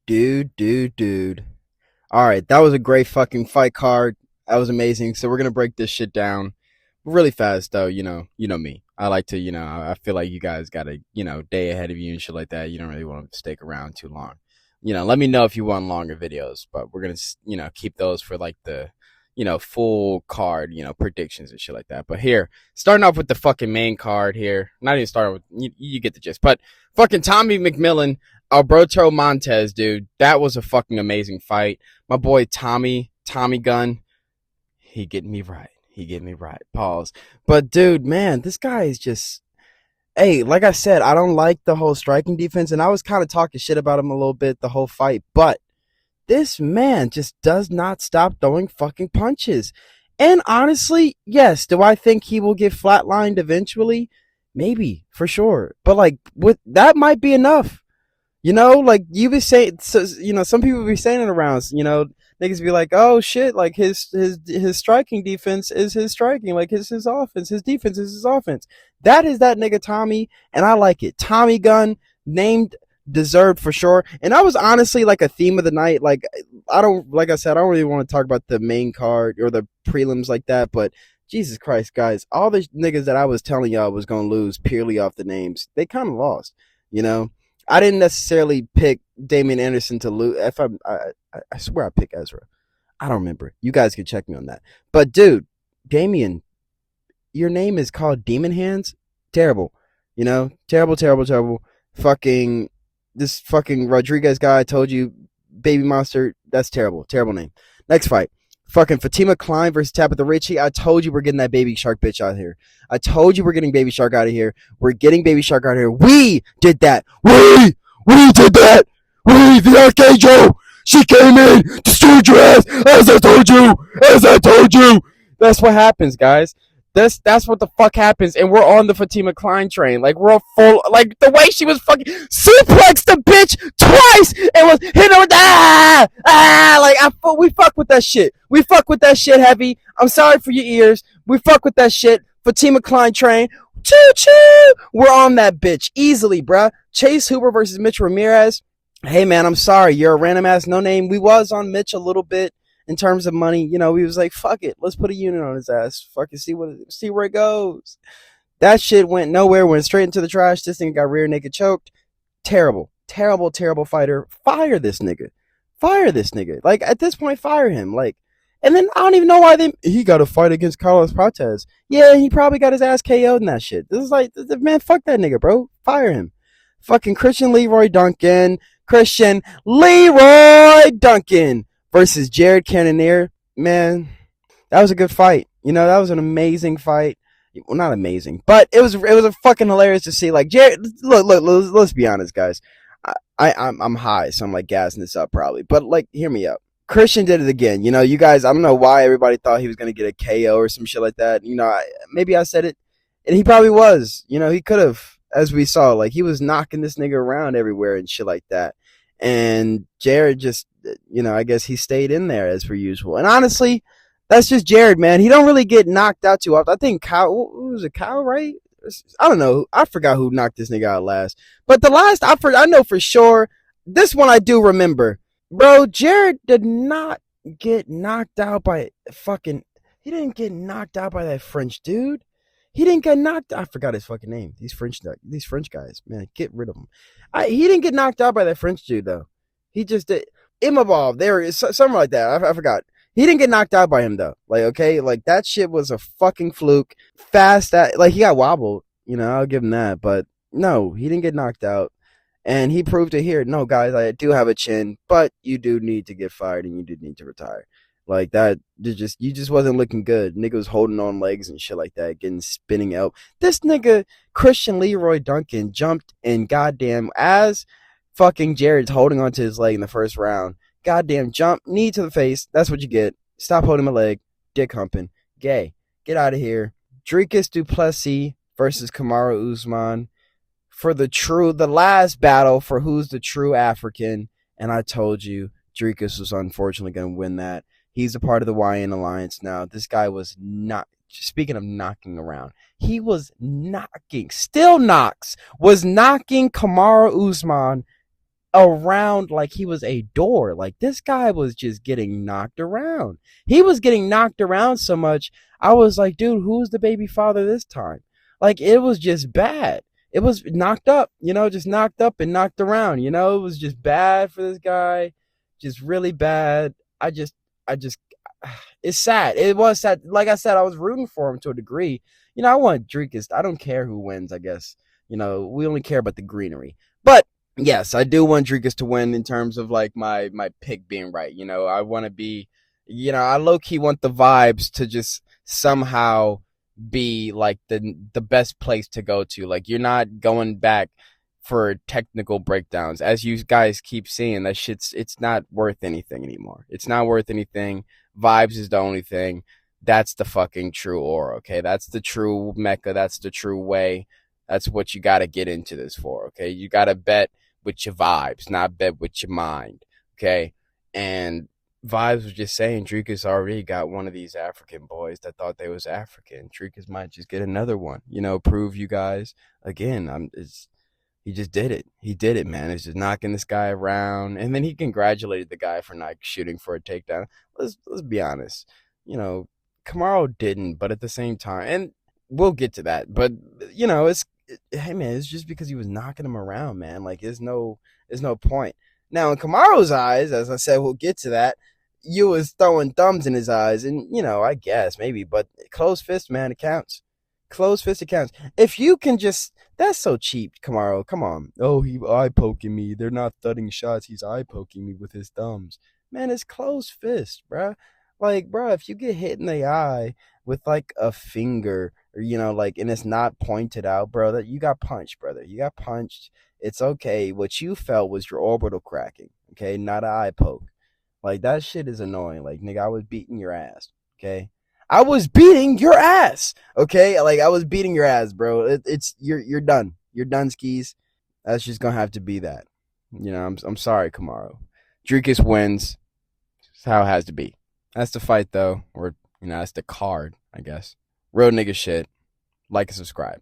Dude. All right, that was a great fucking fight card. That was amazing. So we're gonna break this shit down really fast, though. You know me. I like to, I feel like you guys got a, day ahead of you and shit like that. You don't really want to stick around too long. Let me know if you want longer videos, but we're gonna, keep those for like the, full card, predictions and shit like that. But here, starting off with the fucking main card here. Not even starting with you get the gist, but fucking Tommy McMillan, Alberto Montez, dude. That was a fucking amazing fight. My boy Tommy Gunn, he getting me right. He getting me right. Pause. But dude, man, this guy is just. Hey, like I said, I don't like the whole striking defense, and I was kind of talking shit about him a little bit the whole fight. But this man just does not stop throwing fucking punches. And honestly, yes, do I think he will get flatlined eventually? Maybe, for sure. But like, with that might be enough. Like you be saying, so, some people be saying it around, niggas be like, oh shit, like his striking defense is his striking, like his offense, his defense is his offense. That is that nigga Tommy, and I like it. Tommy Gunn, named, deserved for sure. And that was honestly like a theme of the night. Like like I said, I don't really want to talk about the main card or the prelims like that, but Jesus Christ, guys, all the niggas that I was telling y'all was gonna lose purely off the names, they kind of lost, you know. I didn't necessarily pick Damian Anderson to lose. I swear I picked Ezra. I don't remember. You guys can check me on that. But dude, Damian, your name is called Demon Hands. Terrible. Terrible. Fucking this fucking Rodriguez guy. I told you, Baby Monster. That's terrible. Terrible name. Next fight. Fucking Fatima Klein versus Tabitha Ricci. I told you we're getting that Baby Shark bitch out of here. I told you we're getting Baby Shark out of here. We're getting Baby Shark out of here. We did that. We did that. We, the Archangel. She came in, destroyed your ass, as I told you. As I told you. That's what happens, guys. That's what the fuck happens, and we're on the Fatima Klein train. Like, we're full, like, the way she was fucking suplexed the bitch twice and was hitting her with we fuck with that shit. We fuck with that shit heavy. I'm sorry for your ears. We fuck with that shit. Fatima Klein train. Choo choo. We're on that bitch easily, bruh. Chase Hooper versus Mitch Ramirez. Hey man, I'm sorry. You're a random ass no name. We was on Mitch a little bit in terms of money. We was like, fuck it, let's put a unit on his ass. Fucking see where it goes. That shit went nowhere. Went straight into the trash. This thing got rear naked choked. Terrible fighter. Fire this nigga. Like, at this point, fire him. Like, and then I don't even know why he got a fight against Carlos Prates. Yeah, he probably got his ass KO'd in that shit. This is like, man, fuck that nigga, bro. Fire him. Fucking Christian Leroy Duncan versus Jared Cannonier. Man, that was a good fight. That was an amazing fight. Well, not amazing, but it was a fucking hilarious to see. Like, Jared, look, let's be honest, guys. I'm high, so I'm like gassing this up probably. But like, hear me out. Christian did it again. You guys, I don't know why everybody thought he was gonna get a KO or some shit like that. Maybe I said it, and he probably was. He could have, as we saw. Like, he was knocking this nigga around everywhere and shit like that. And Jared just, I guess he stayed in there as per usual. And honestly, that's just Jared, man. He don't really get knocked out too often. I think Kyle, was it Kyle, right? I don't know. I forgot who knocked this nigga out last. But the last, I know for sure. This one I do remember. Bro, Jared did not get knocked out by he didn't get knocked out by that French dude. He didn't get knocked. I forgot his fucking name. These French guys, man, get rid of them. He didn't get knocked out by that French dude though. He just did. Imabov, there is something like that. I forgot. He didn't get knocked out by him though. Like, okay, like that shit was a fucking fluke. Like he got wobbled. I'll give him that. But no, he didn't get knocked out. And he proved it here. No, guys, I do have a chin, but you do need to get fired and you do need to retire. Like that, you just wasn't looking good. Nigga was holding on legs and shit like that, getting spinning out. This nigga, Christian Leroy Duncan, jumped and goddamn, as fucking Jared's holding onto his leg in the first round. Goddamn jump, knee to the face. That's what you get. Stop holding my leg. Dick humping. Gay. Get out of here. Dricus du Plessis versus Kamaru Usman for the last battle for who's the true African. And I told you, Dricus was unfortunately going to win that. He's a part of the YN Alliance now. This guy was not, speaking of knocking around, he was knocking, still knocks, was knocking Kamaru Usman around like he was a door. Like this guy was just getting knocked around. He was getting knocked around so much. I was like, dude, who's the baby father this time? Like it was just bad. It was knocked up, just knocked up and knocked around. It was just bad for this guy, just really bad. I just, it's sad. It was sad. Like I said, I was rooting for him to a degree. I want Dricus. I don't care who wins. I guess we only care about the greenery. But yes, I do want Dricus to win in terms of like my pick being right. I want to be, I low key want the vibes to just somehow be like the best place to go to. Like you're not going back for technical breakdowns, as you guys keep seeing. That shit's it's not worth anything anymore. It's not worth anything. Vibes is the only thing. That's the fucking true aura. Okay, that's the true mecca. That's the true way. That's what you got to get into this for. Okay, you got to bet with your vibes, not bet with your mind. Okay, and Vibes was just saying Dricus already got one of these African boys that thought they was African. Dricus might just get another one. Prove you guys again. He just did it. He did it, man. He's just knocking this guy around, and then he congratulated the guy for not shooting for a takedown. Let's be honest. Kamaru didn't, but at the same time, and we'll get to that. But hey man, it's just because he was knocking him around, man. Like there's no point. Now in Kamaru's eyes, as I said, we'll get to that. You was throwing thumbs in his eyes, and I guess maybe, but closed fist, man, it counts. Closed fist accounts. If you can just, that's so cheap, Kamaru. Come on. Oh, he eye poking me. They're not thudding shots. He's eye poking me with his thumbs. Man, it's closed fist, bruh. Like, bruh, if you get hit in the eye with like a finger, or like, and it's not pointed out, bro, that you got punched, brother. You got punched. It's okay. What you felt was your orbital cracking. Okay, not an eye poke. Like that shit is annoying. Like, nigga, I was beating your ass. Okay. I was beating your ass. Okay, like I was beating your ass, bro. It's you're done. You're done, skis. That's just gonna have to be that. I'm sorry, Kamaru. Dricus wins. That's how it has to be. That's the fight, though, or that's the card, I guess. Real nigga shit. Like and subscribe.